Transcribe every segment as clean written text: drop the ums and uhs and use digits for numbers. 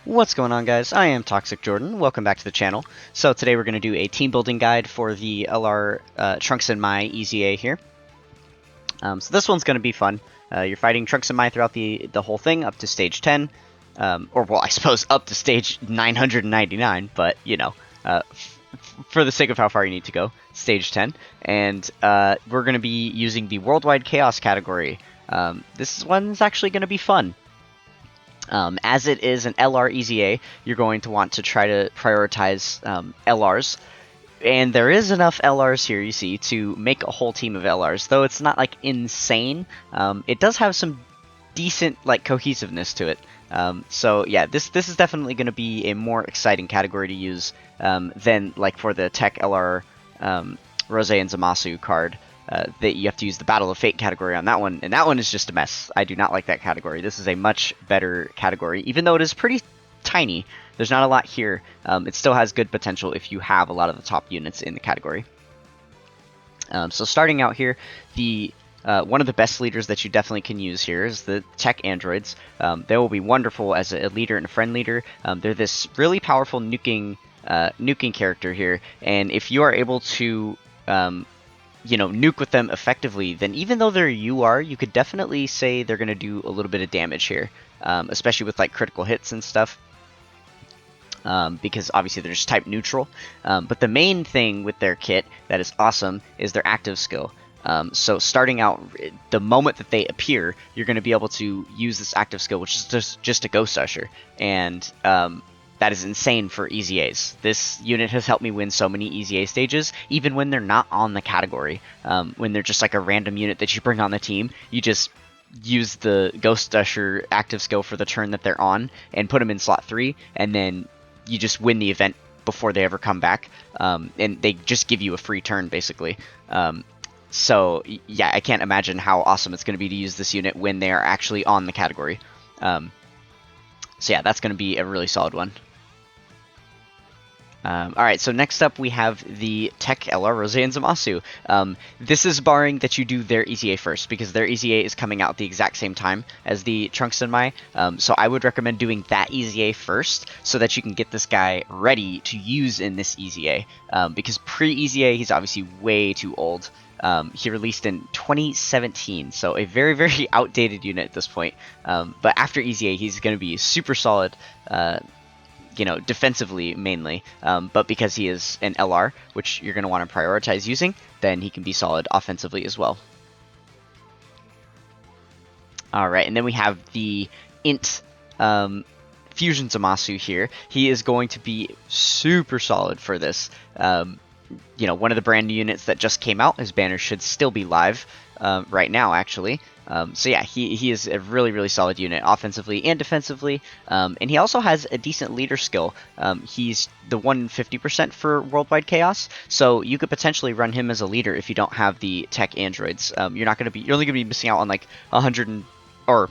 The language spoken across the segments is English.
What's going on, guys? I am Toxic Jordan. Welcome back to the channel. So today we're going to do a team building guide for the LR Trunks and MAI EZA here. So this one's going to be fun. You're fighting Trunks and MAI throughout the whole thing up to stage 10, or well, I suppose up to stage 999. But you know, for the sake of how far you need to go, stage 10. And we're going to be using the Worldwide Chaos category. This one's actually going to be fun. As it is an LR EZA, you're going to want to try to prioritize LRs. And there is enough LRs here, you see, to make a whole team of LRs. Though it's not, like, insane, it does have some decent, like, cohesiveness to it. So, yeah, this is definitely going to be a more exciting category to use than, like, for the Tech LR Rose and Zamasu card. That you have to use the Battle of Fate category on that one, and that one is just a mess. I do not like that category. This is a much better category, even though it is pretty tiny. There's not a lot here. It still has good potential if you have a lot of the top units in the category. So starting out here, the one of the best leaders that you definitely can use here is the Tech Androids. They will be wonderful as a leader and a friend leader. They're this really powerful nuking character here, and if you are able to nuke with them effectively, then even though they're UR, you could definitely say they're going to do a little bit of damage here, especially with like critical hits and stuff, because obviously they're just type neutral. But the main thing with their kit that is awesome is their active skill. So starting out, the moment that they appear, you're going to be able to use this active skill, which is just a Ghost Usher, and that is insane for EZAs. This unit has helped me win so many EZA stages, even when they're not on the category. When they're just like a random unit that you bring on the team, you just use the Ghost Usher active skill for the turn that they're on and put them in slot 3, and then you just win the event before they ever come back. And they just give you a free turn, basically. So, yeah, I can't imagine how awesome it's going to be to use this unit when they are actually on the category. So yeah, that's going to be a really solid one. Alright, so next up we have the Tech LR Rose and Zamasu. This is barring that you do their EZA first, because their EZA is coming out at the exact same time as the Trunks and MAI. So I would recommend doing that EZA first, so that you can get this guy ready to use in this EZA. Because pre-EZA, he's obviously way too old. He released in 2017, so a very, very outdated unit at this point. But after EZA, he's going to be super solid, defensively mainly. But because he is an LR, which you're going to want to prioritize using, then he can be solid offensively as well. Alright, and then we have the Int Fusion Zamasu here. He is going to be super solid for this. One of the brand new units that just came out. His banner should still be live right now, actually. So yeah, he is a really, really solid unit, offensively and defensively. And he also has a decent leader skill. He's the 150% for Worldwide Chaos, so you could potentially run him as a leader if you don't have the Tech Androids. You're only going to be missing out on like 100 or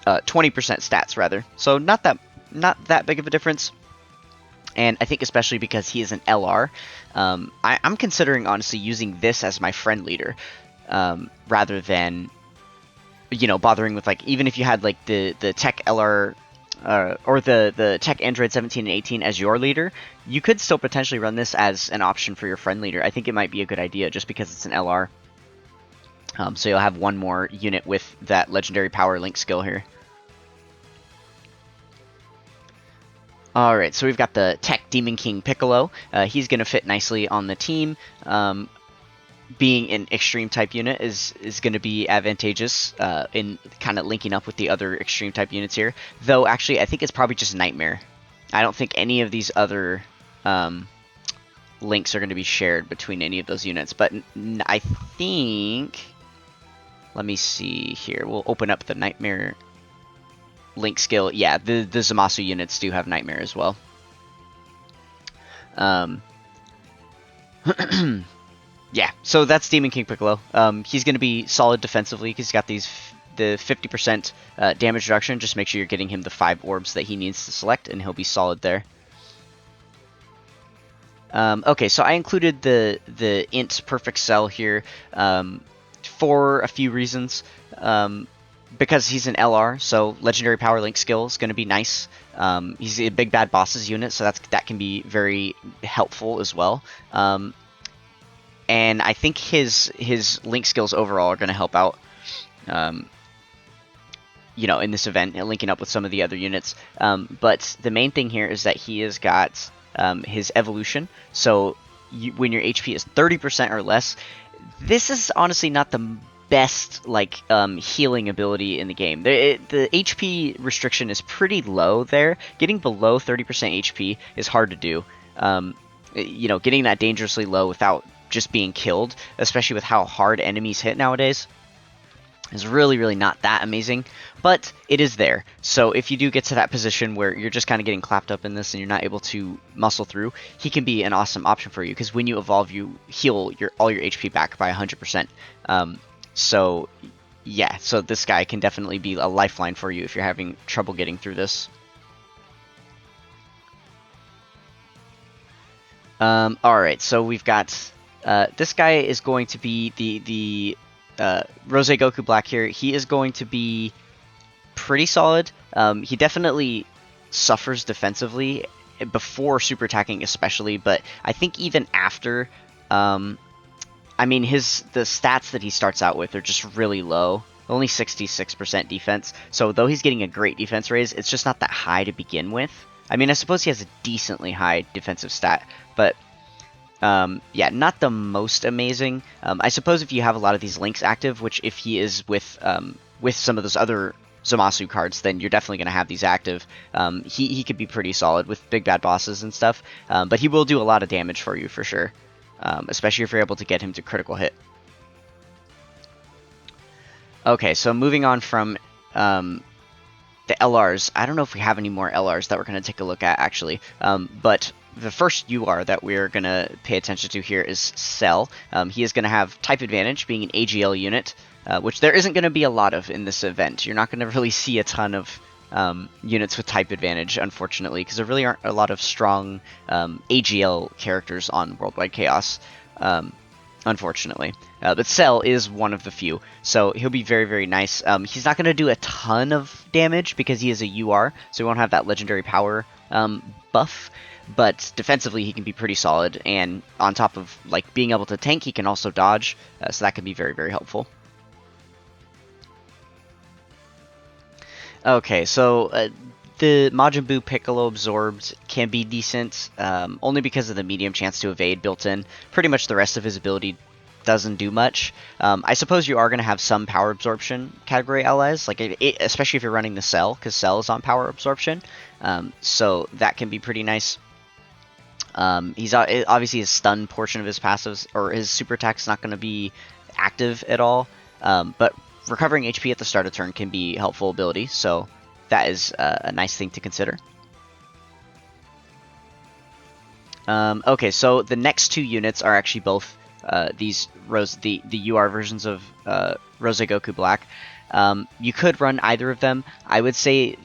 20% stats rather. So not that big of a difference. And I think especially because he is an LR, I'm considering honestly using this as my friend leader, rather than, bothering with, like, even if you had like the Tech LR or the Tech Android 17 and 18 as your leader, you could still potentially run this as an option for your friend leader. I think it might be a good idea just because it's an LR. So you'll have one more unit with that legendary power link skill here. Alright, so we've got the Tech Demon King Piccolo. He's going to fit nicely on the team. Being an extreme type unit is going to be advantageous in kind of linking up with the other extreme type units here. Though, actually, I think it's probably just Nightmare. I don't think any of these other links are going to be shared between any of those units. But I think... Let me see here. We'll open up the Nightmare link skill. Yeah, the Zamasu units do have Nightmare as well. Yeah, so that's Demon King Piccolo. He's going to be solid defensively because he's got the 50% damage reduction. Just make sure you're getting him the 5 orbs that he needs to select, and he'll be solid there. Okay, so I included the Int Perfect Cell here for a few reasons. because he's an LR, so legendary power link skill is going to be nice. He's a big bad bosses unit, so that can be very helpful as well. And I think his link skills overall are going to help out. In this event, linking up with some of the other units. But the main thing here is that he has got his evolution. So when your HP is 30% or less, this is honestly not the best healing ability in the game. The HP restriction is pretty low there. Getting below 30% HP is hard to do. Getting that dangerously low without just being killed, especially with how hard enemies hit nowadays, is really, really not that amazing, but it is there. So if you do get to that position where you're just kind of getting clapped up in this and you're not able to muscle through, he can be an awesome option for you, because when you evolve, you heal all your HP back by 100%. So this guy can definitely be a lifeline for you if you're having trouble getting through this. Alright, so we've got this guy is going to be the Rose Goku Black here. He is going to be pretty solid. He definitely suffers defensively before super attacking especially, but I think even after, the stats that he starts out with are just really low. Only 66% defense. So though he's getting a great defense raise, it's just not that high to begin with. I mean, I suppose he has a decently high defensive stat, but not the most amazing. I suppose if you have a lot of these links active, which if he is with some of those other Zamasu cards, then you're definitely going to have these active. He could be pretty solid with big bad bosses and stuff, but he will do a lot of damage for you for sure, especially if you're able to get him to critical hit. Okay, so moving on from the LRs, I don't know if we have any more LRs that we're going to take a look at actually, but the first UR that we're going to pay attention to here is Cell. He is going to have type advantage, being an AGL unit, which there isn't going to be a lot of in this event. You're not going to really see a ton of units with type advantage, unfortunately, because there really aren't a lot of strong AGL characters on Worldwide Chaos, unfortunately. But Cell is one of the few, so he'll be very, very nice. He's not going to do a ton of damage because he is a UR, so he won't have that legendary power buff. But defensively, he can be pretty solid, and on top of being able to tank, he can also dodge, so that can be very, very helpful. Okay, so the Majin Buu Piccolo Absorbed can be decent, only because of the medium chance to evade built in. Pretty much the rest of his ability doesn't do much. I suppose you are going to have some power absorption category allies, especially if you're running the Cell, because Cell is on power absorption, so that can be pretty nice. He's obviously his stun portion of his passives or his super attack is not going to be active at all, but recovering HP at the start of turn can be helpful ability, so that is a nice thing to consider. Okay, so the next two units are actually both the UR versions of Rose Goku Black. You could run either of them. I would say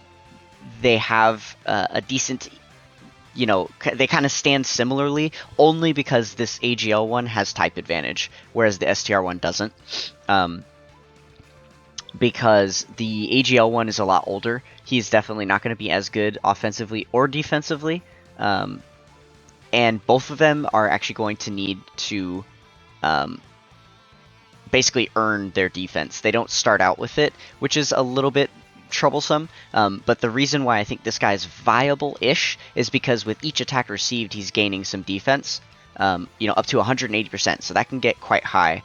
they have a decent, they kind of stand similarly, only because this AGL one has type advantage, whereas the STR one doesn't. Because the AGL one is a lot older, he's definitely not going to be as good offensively or defensively. And both of them are actually going to need to basically earn their defense. They don't start out with it, which is a little bit troublesome, but the reason why I think this guy is viable-ish is because with each attack received, he's gaining some defense, up to 180%, so that can get quite high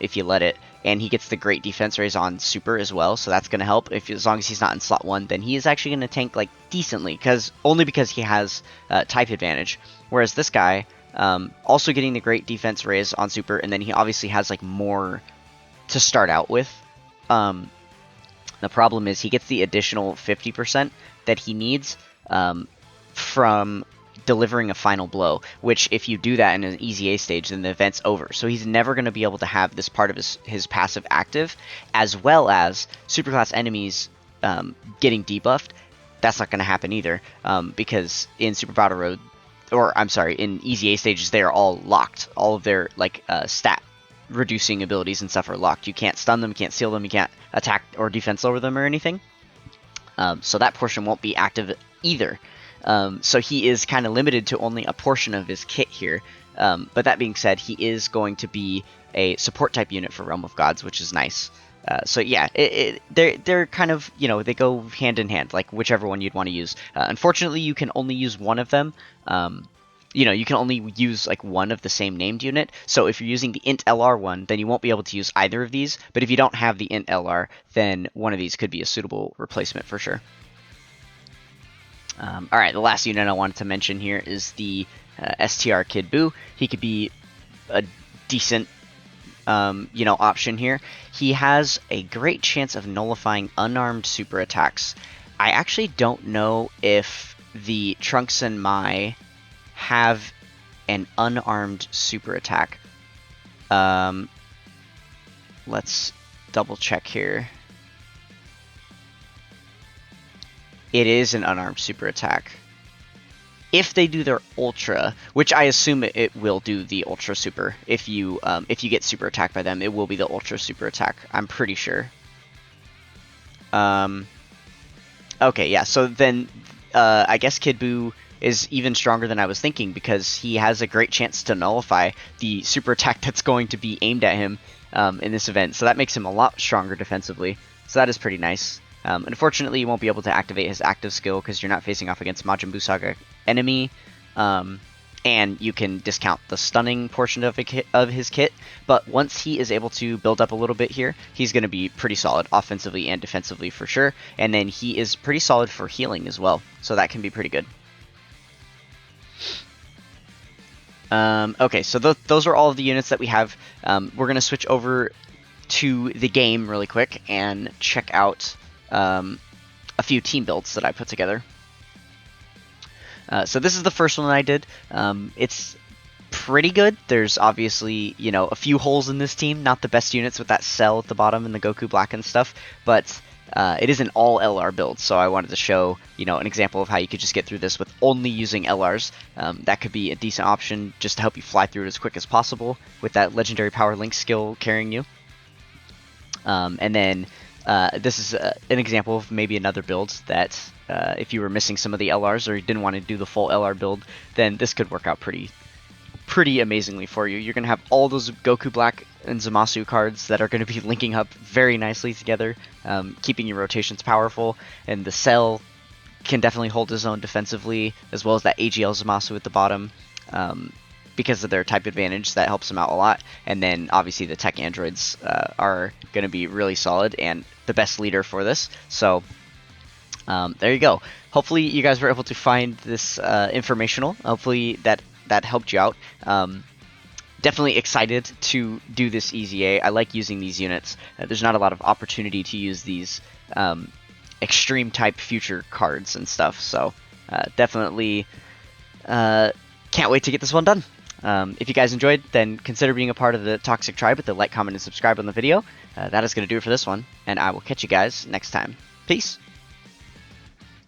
if you let it, and he gets the great defense raise on super as well, so that's going to help. As long as he's not in slot 1, then he is actually going to tank decently, only because he has type advantage, whereas this guy, also getting the great defense raise on super, and then he obviously has more to start out with. The problem is he gets the additional 50% that he needs from delivering a final blow, which if you do that in an easy A stage, then the event's over. So he's never going to be able to have this part of his passive active, as well as superclass enemies getting debuffed. That's not going to happen either, because in Super Battle Road, in Easy A stages, they are all locked. All of their stat reducing abilities and stuff are locked. You can't stun them, you can't seal them, you can't attack or defense over them or anything. So that portion won't be active either. So he is kind of limited to only a portion of his kit here. But that being said, he is going to be a support type unit for Realm of Gods, which is nice. So yeah, they're kind of, you know, they go hand in hand, like whichever one you'd want to use. Unfortunately, you can only use one of them. You know, you can only use like one of the same named unit. So if you're using the int LR one, then you won't be able to use either of these. But if you don't have the int LR, then one of these could be a suitable replacement for sure. All right, the last unit I wanted to mention here is the STR Kid Buu. He could be a decent, you know, option here. He has a great chance of nullifying unarmed super attacks. I actually don't know if the Trunks and MAI have an unarmed super attack. Let's double check here. It is an unarmed super attack. If they do their ultra, which I assume it will do the ultra super. If you get super attacked by them, it will be the ultra super attack. I'm pretty sure. Okay, yeah. So then, I guess Kid Buu is even stronger than I was thinking, because he has a great chance to nullify the super attack that's going to be aimed at him in this event. So that makes him a lot stronger defensively. So that is pretty nice. Unfortunately, you won't be able to activate his active skill because you're not facing off against Majin Buu Saga enemy, and you can discount the stunning portion of his kit. But once he is able to build up a little bit here, he's going to be pretty solid offensively and defensively for sure. And then he is pretty solid for healing as well, so that can be pretty good. Okay, so those are all of the units that we have. We're going to switch over to the game really quick and check out a few team builds that I put together. So this is the first one that I did. It's pretty good. There's obviously, you know, a few holes in this team, not the best units with that cell at the bottom and the Goku Black and stuff, but it is an all LR build, so I wanted to show, you know, an example of how you could just get through this with only using LRs. That could be a decent option just to help you fly through it as quick as possible with that legendary power link skill carrying you. And then this is an example of maybe another build that if you were missing some of the LRs or you didn't want to do the full LR build, then this could work out pretty amazingly for you. You're going to have all those Goku Black and Zamasu cards that are going to be linking up very nicely together, keeping your rotations powerful, and the Cell can definitely hold his own defensively, as well as that AGL Zamasu at the bottom, because of their type advantage. That helps them out a lot. And then obviously the tech androids are going to be really solid and the best leader for this. So there you go. Hopefully you guys were able to find this informational. Hopefully that helped you out. Definitely excited to do this EZA. I like using these units. There's not a lot of opportunity to use these extreme type future cards and stuff. So definitely can't wait to get this one done. If you guys enjoyed, then consider being a part of the Toxic Tribe with the like, comment, and subscribe on the video. That is going to do it for this one, and I will catch you guys next time. Peace!